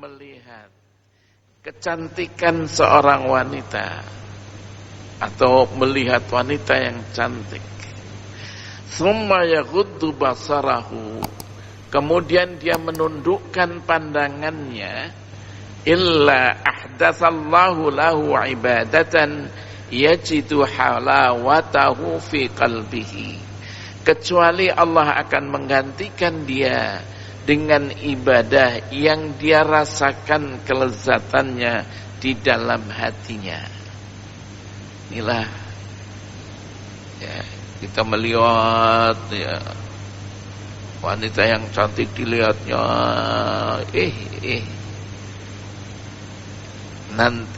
melihat kecantikan seorang wanita atau melihat wanita yang cantik, summa yaghuddu basarahu, kemudian dia menundukkan pandangannya, illa ahdatsallahu lahu ibadatan yajidu halawatahu fi qalbihi, kecuali Allah akan menggantikan dia dengan ibadah yang dia rasakan kelezatannya di dalam hatinya. Inilah ya, kita melihat ya, wanita yang cantik dilihatnya,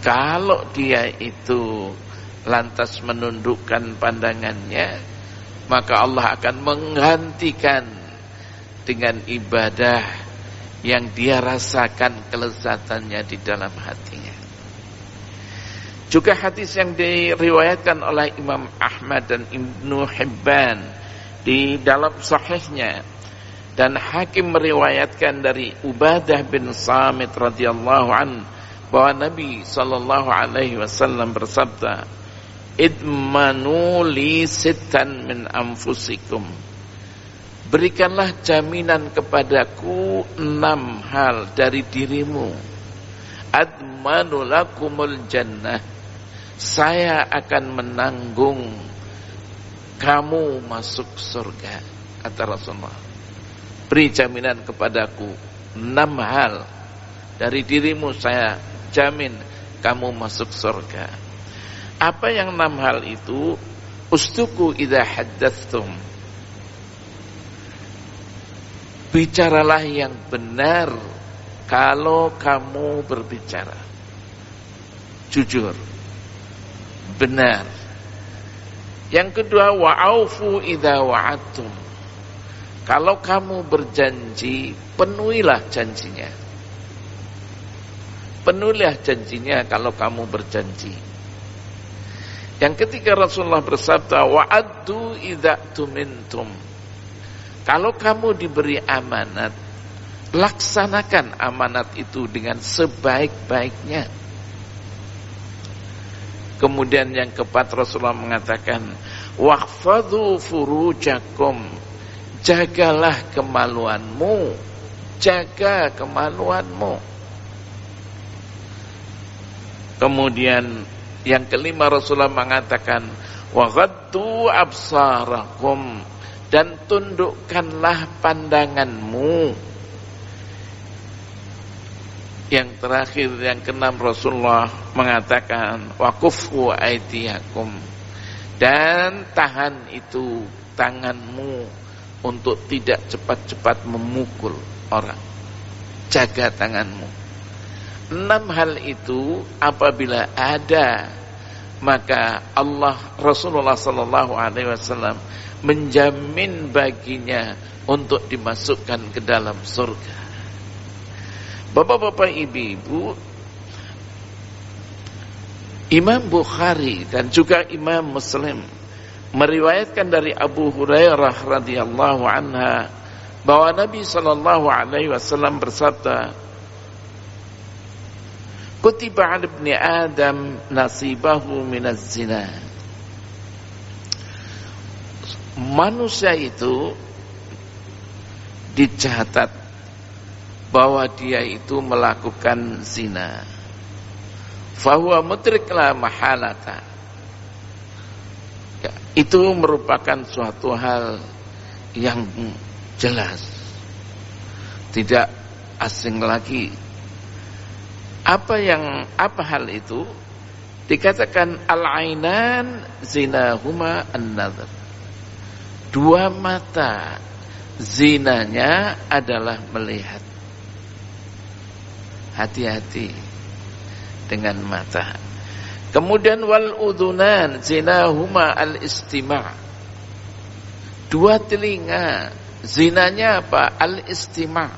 kalau dia itu lantas menundukkan pandangannya, maka Allah akan menggantikan dengan ibadah yang dia rasakan kelezatannya di dalam hatinya. Juga hadis yang diriwayatkan oleh Imam Ahmad dan Ibnu Hibban di dalam sahihnya, dan Hakim meriwayatkan dari Ubadah bin Samit radhiyallahu an, bahwa Nabi sallallahu alaihi wasallam bersabda, idmanu li sittan min anfusikum, berikanlah jaminan kepadaku 6 hal dari dirimu. Admanu lakumul jannah, saya akan menanggung kamu masuk surga, kata Rasulullah. Beri jaminan kepadaku 6 hal dari dirimu, saya jamin kamu masuk surga. Apa yang 6 hal itu? Ustuku idza haddatstum, bicaralah yang benar kalau kamu berbicara, jujur, benar. Yang kedua, wa'aufu idza wa'adtum, kalau kamu berjanji, penuhilah janjinya. Penuhilah janjinya kalau kamu berjanji. Yang ketiga, Rasulullah bersabda, wa'addu idza tumintum, kalau kamu diberi amanat, laksanakan amanat itu dengan sebaik-baiknya. Kemudian yang keempat, Rasulullah mengatakan, wahfadhu furujakum, jagalah kemaluanmu, jaga kemaluanmu. Kemudian yang kelima, Rasulullah mengatakan, waghaddu absarakum, dan tundukkanlah pandanganmu. Yang terakhir, yang keenam, Rasulullah mengatakan, wakufu aidiakum, dan tahan itu tanganmu untuk tidak cepat-cepat memukul orang. Jaga tanganmu. 6 hal itu apabila ada, maka Rasulullah sallallahu alaihi wasallam menjamin baginya untuk dimasukkan ke dalam surga. Bapak-bapak, ibu-ibu, Imam Bukhari dan juga Imam Muslim meriwayatkan dari Abu Hurairah radhiyallahu anha bahwa Nabi sallallahu alaihi wasallam bersabda, kutiba 'ala ibni Adam nasibahu minaz zina. Manusia itu dicatat bahwa dia itu melakukan zina. Fahuwa mudrik la mahalata. Ya, itu merupakan suatu hal yang jelas, tidak asing lagi. Apa hal itu? Dikatakan al-ainan zinahuma an-nadhr. 2 mata zinanya adalah melihat. Hati-hati dengan mata. Kemudian wal udhunan zinahuma al-istima'. 2 telinga zinanya apa? Al-istima',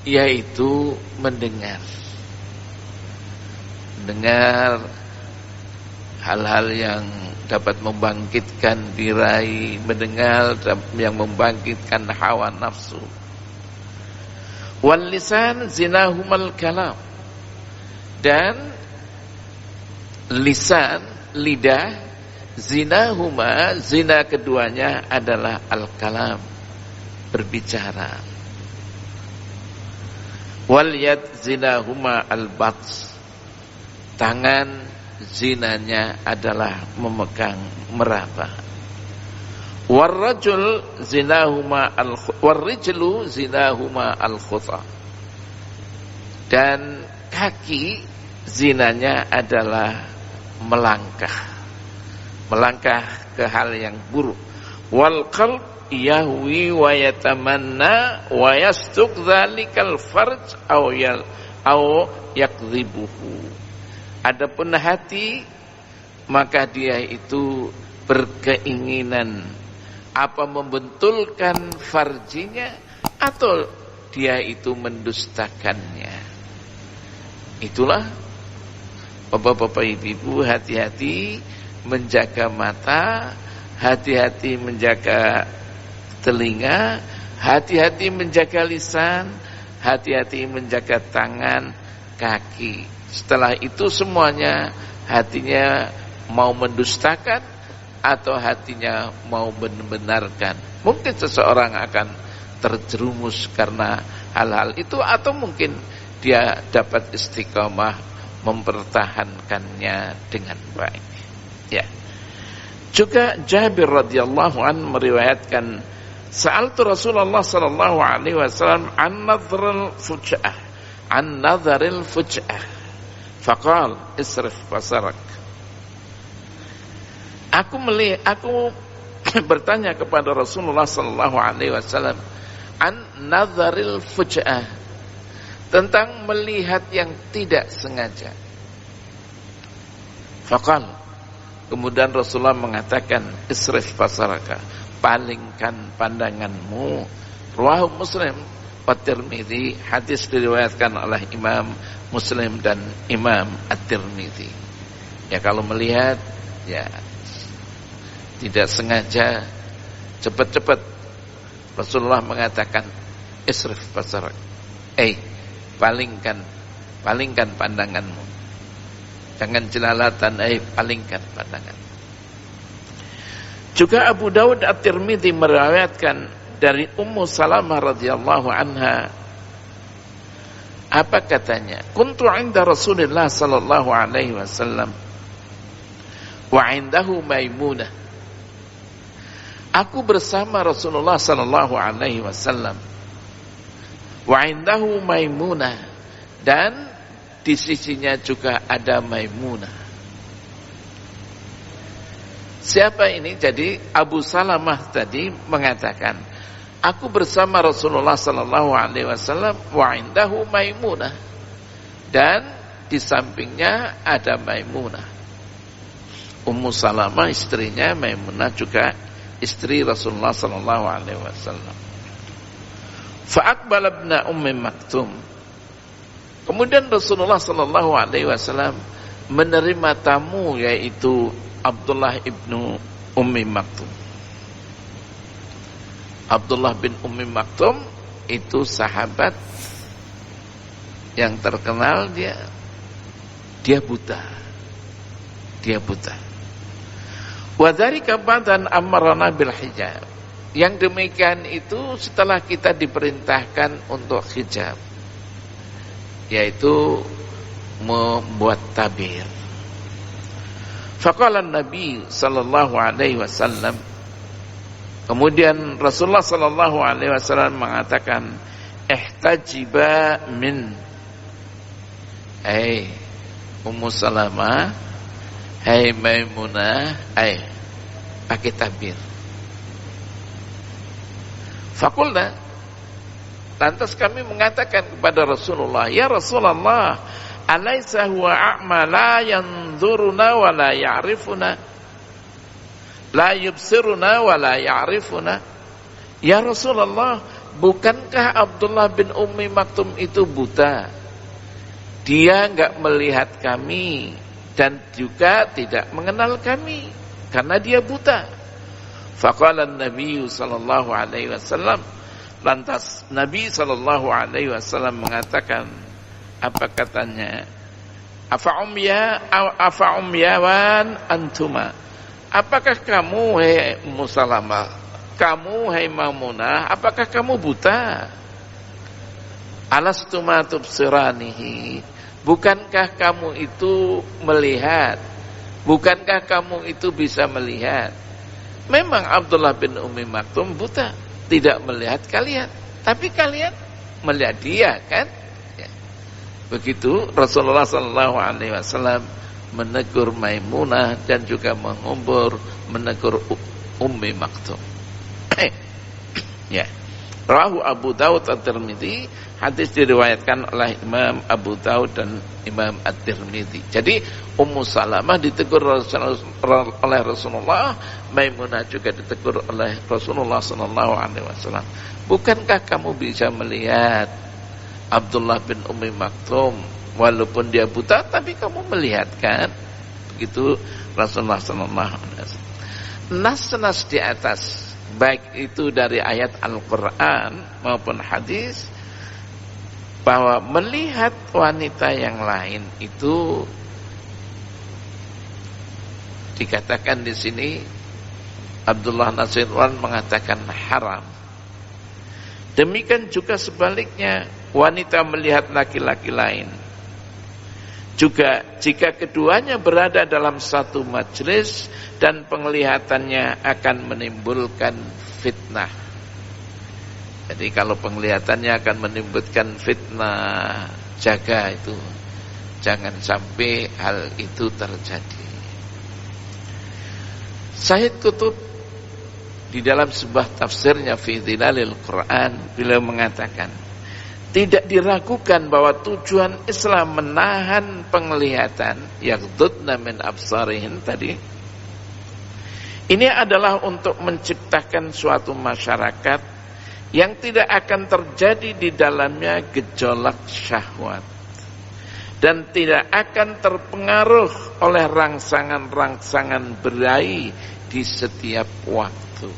yaitu mendengar. Mendengar hal-hal yang dapat membangkitkan birahi, mendengar yang membangkitkan hawa nafsu. Wal lisan zinahumal kalam. Dan lisan, lidah, zinahuma, zina keduanya adalah al-kalam, berbicara. Wal yad zinahuma al-bats. Tangan zinanya adalah memegang, meraba. Warrajul zinahuma warrijlu zinahuma al-khutha. Dan kaki zinanya adalah melangkah. Melangkah ke hal yang buruk. Wal qalb yahwi wa yatamanna wa yasduq dzalikal farj aw yakdhibuhu. Adapun hati, maka dia itu berkeinginan apa membentulkan farjinya atau dia itu mendustakannya. Itulah bapak-bapak ibu-ibu, hati-hati menjaga mata, hati-hati menjaga telinga, hati-hati menjaga lisan, hati-hati menjaga tangan, kaki. Setelah itu semuanya hatinya mau mendustakan atau hatinya mau membenarkan. Mungkin seseorang akan terjerumus karena hal-hal itu, atau mungkin dia dapat istiqamah mempertahankannya dengan baik. Ya. Juga Jabir radhiyallahu an meriwayatkan, sa'altu Rasulullah sallallahu alaihi wasallam an nadharil fuj'ah. Faqal isrif basarak. Aku bertanya kepada Rasulullah sallallahu alaihi wasallam an nadharil fuj'ah, tentang melihat yang tidak sengaja. Faqal, kemudian Rasulullah mengatakan isrif basaraka, palingkan pandanganmu. Rawahu Muslim wa Tirmidzi, hadis diriwayatkan oleh Imam Muslim dan Imam At-Tirmidzi. Ya, kalau melihat ya tidak sengaja, cepat-cepat Rasulullah mengatakan isrif basarak, palingkan pandanganmu, jangan jelalatan, palingkan pandangan. Juga Abu Dawud At-Tirmidzi meriwayatkan dari Ummu Salamah radhiyallahu anha, apa katanya, kuntu 'inda Rasulillah sallallahu alaihi wasallam wa 'indahu Maimunah. Aku bersama Rasulullah sallallahu alaihi wasallam wa 'indahu Maimunah, dan di sisinya juga ada Maimunah. Siapa ini? Jadi Abu Salamah tadi mengatakan, aku bersama Rasulullah sallallahu alaihi wasallam wa 'indahu Maimunah, dan di sampingnya ada Maimunah. Ummu Salamah istrinya, Maimunah juga istri Rasulullah sallallahu alaihi wasallam. Fa'aqbala ibn Ummi Maktum. Kemudian Rasulullah sallallahu alaihi wasallam menerima tamu, yaitu Abdullah ibnu Ummi Maktum. Abdullah bin Ummi Maktum itu sahabat yang terkenal, dia buta. Dia buta. Wa dzalika ba'dan amarna bil hijab. Yang demikian itu setelah kita diperintahkan untuk hijab, yaitu membuat tabir. Faqala Nabi sallallahu alaihi wasallam, kemudian Rasulullah sallallahu alaihi wasallam mengatakan, ihtajiba min, Ummu Salamah, Maimunah, pakai tabir. Faqulna, lantas kami mengatakan kepada Rasulullah, ya Rasulullah, alaysa huwa a'ma la yanzuruna wa la ya'rifuna, la yubsiruna wa la ya'rifuna. Ya Rasulullah, bukankah Abdullah bin Ummi Maktum itu buta? Dia enggak melihat kami dan juga tidak mengenal kami karena dia buta. Faqala an-nabiy sallallahu alaihi wasallam, Lantas Nabi SAW mengatakan, apa katanya? Afa umyawan antuma. Apakah kamu, hai Musalamah, kamu, hai Maimunah, apakah kamu buta? Alastuma tubsiranihi. Bukankah kamu itu melihat? Bukankah kamu itu bisa melihat? Memang Abdullah bin Ummi Maktum buta, tidak melihat kalian, tapi kalian melihat dia, kan? Ya. Begitu Rasulullah SAW menegur Maimunah dan juga menegur Ummi Maktum. Ya. Rawahu Abu Daud At-Tirmidzi, hadis diriwayatkan oleh Imam Abu Daud dan Imam At-Tirmidzi. Jadi Ummu Salamah ditegur oleh Rasulullah, Maimunah juga ditegur oleh Rasulullah SAW. Bukankah kamu bisa melihat Abdullah bin Ummi Maktum, walaupun dia buta, tapi kamu melihat, kan? Begitu Rasulullah SAW. Nas-nas di atas, baik itu dari ayat Al-Quran maupun hadis, bahwa melihat wanita yang lain itu dikatakan di sini, Abdullah Nasirwan mengatakan haram. Demikian juga sebaliknya, wanita melihat laki-laki lain. Juga jika keduanya berada dalam satu majelis dan penglihatannya akan menimbulkan fitnah. Jadi kalau penglihatannya akan menimbulkan fitnah, jaga itu, jangan sampai hal itu terjadi. Syahid Qutb di dalam sebuah tafsirnya fi Dhilalil Quran, beliau mengatakan, tidak diragukan bahwa tujuan Islam menahan penglihatan yaghdudna min absarihin tadi, ini adalah untuk menciptakan suatu masyarakat yang tidak akan terjadi di dalamnya gejolak syahwat dan tidak akan terpengaruh oleh rangsangan-rangsangan berahi di setiap waktu.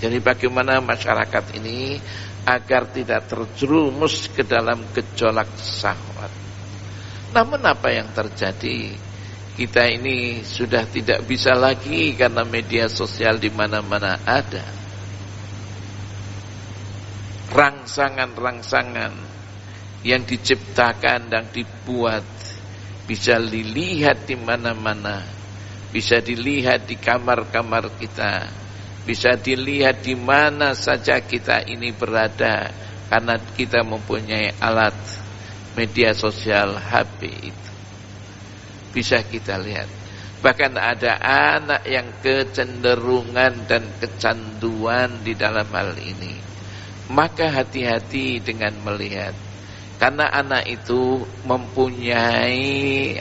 Jadi bagaimana masyarakat ini agar tidak terjerumus ke dalam gejolak syahwat. Namun apa yang terjadi? Kita ini sudah tidak bisa lagi karena media sosial di mana-mana ada. Rangsangan-rangsangan yang diciptakan dan dibuat bisa dilihat di mana-mana, bisa dilihat di kamar-kamar kita, bisa dilihat di mana saja kita ini berada, karena kita mempunyai alat media sosial HP itu. Bisa kita lihat. Bahkan ada anak yang kecenderungan dan kecanduan di dalam hal ini. Maka hati-hati dengan melihat. Karena anak itu mempunyai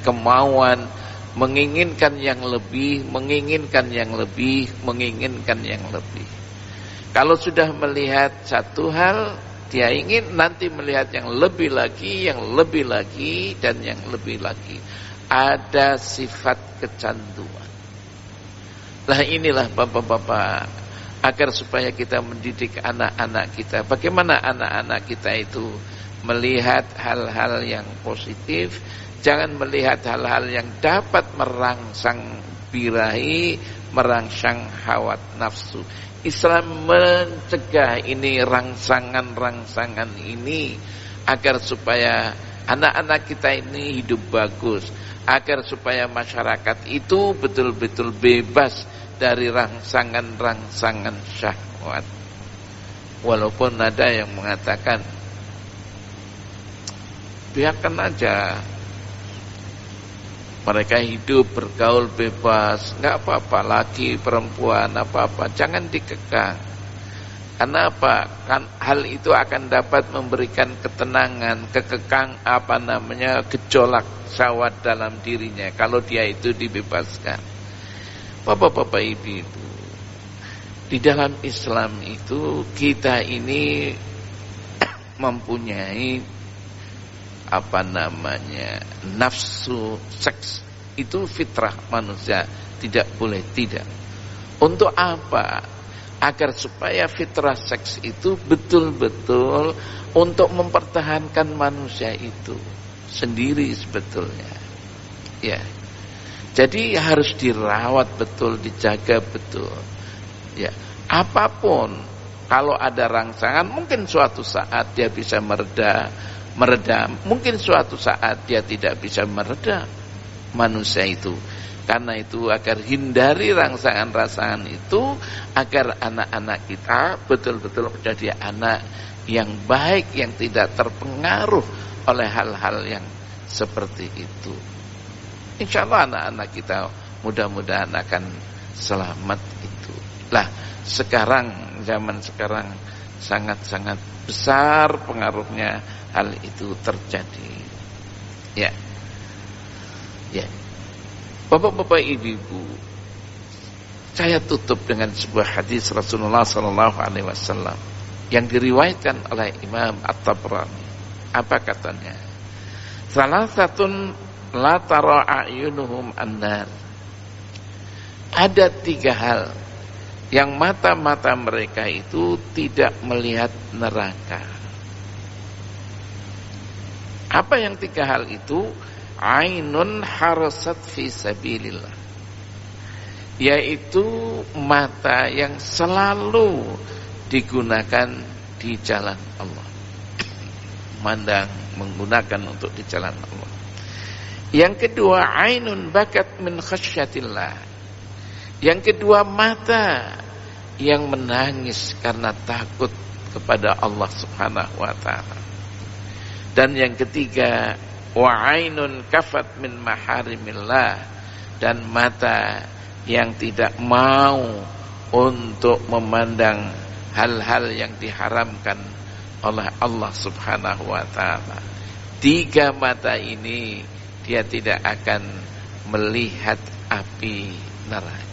kemauan, menginginkan yang lebih, menginginkan yang lebih, menginginkan yang lebih. Kalau sudah melihat satu hal, dia ingin nanti melihat yang lebih lagi, yang lebih lagi, dan yang lebih lagi. Ada sifat kecanduan. Nah inilah bapak-bapak, agar supaya kita mendidik anak-anak kita. Bagaimana anak-anak kita itu melihat hal-hal yang positif, jangan melihat hal-hal yang dapat merangsang birahi, merangsang hawat nafsu. Islam mencegah ini, rangsangan-rangsangan ini, agar supaya anak-anak kita ini hidup bagus, agar supaya masyarakat itu betul-betul bebas dari rangsangan-rangsangan syahwat. Walaupun ada yang mengatakan, biarkan aja mereka hidup bergaul bebas, nggak apa-apa, laki perempuan apa-apa, jangan dikekang. Karena apa? Kan hal itu akan dapat memberikan ketenangan, gejolak syahwat dalam dirinya kalau dia itu dibebaskan. Bapak-bapak, ibu-ibu, di dalam Islam itu kita ini mempunyai nafsu seks, itu fitrah manusia, tidak boleh tidak. Untuk apa? agar supaya fitrah seks itu betul-betul untuk mempertahankan manusia itu sendiri sebetulnya. Ya. Jadi harus dirawat betul, dijaga betul. Ya. Apapun, kalau ada rangsangan mungkin suatu saat dia bisa meredam, mungkin suatu saat dia tidak bisa meredam manusia itu. Karena itu agar hindari rangsangan-rangsangan itu, agar anak-anak kita betul-betul menjadi anak yang baik, yang tidak terpengaruh oleh hal-hal yang seperti itu. Insya Allah anak-anak kita mudah-mudahan akan selamat itu. Lah, sekarang, zaman sekarang sangat-sangat besar pengaruhnya hal itu terjadi. Ya. Ya. Bapak-bapak, ibu-ibu, saya tutup dengan sebuah hadis Rasulullah SAW yang diriwayatkan oleh Imam At-Tabrani. Apa katanya? Salah satun la tara a'yunuhum an-nar. Ada 3 hal yang mata-mata mereka itu tidak melihat neraka. Apa yang 3 hal itu? Ainun harasat fi sabilillah, yaitu mata yang selalu digunakan di jalan Allah, menggunakan untuk di jalan Allah. Yang kedua, ainun bakat min khasyatillah, yang kedua mata yang menangis karena takut kepada Allah Subhanahu wa ta'ala. Dan yang ketiga, wa ainun kafat min maharimillah, dan mata yang tidak mau untuk memandang hal-hal yang diharamkan oleh Allah Subhanahu wa ta'ala. 3 mata ini dia tidak akan melihat api neraka.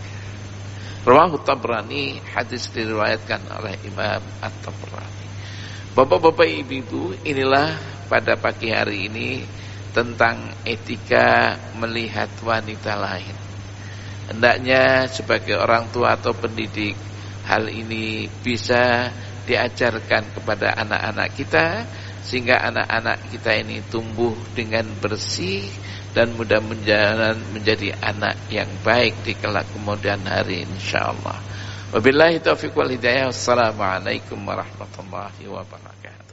Rawahu Tabrani, hadis diriwayatkan oleh Imam At-Tabrani. Bapak-bapak, ibu-ibu, inilah pada pagi hari ini tentang etika melihat wanita lain. Hendaknya sebagai orang tua atau pendidik, hal ini bisa diajarkan kepada anak-anak kita, sehingga anak-anak kita ini tumbuh dengan bersih dan mudah-mudahan menjadi anak yang baik di kelak kemudian hari, insyaallah. Wabillahi taufiq wal hidayah. Wassalamualaikum warahmatullahi wabarakatuh.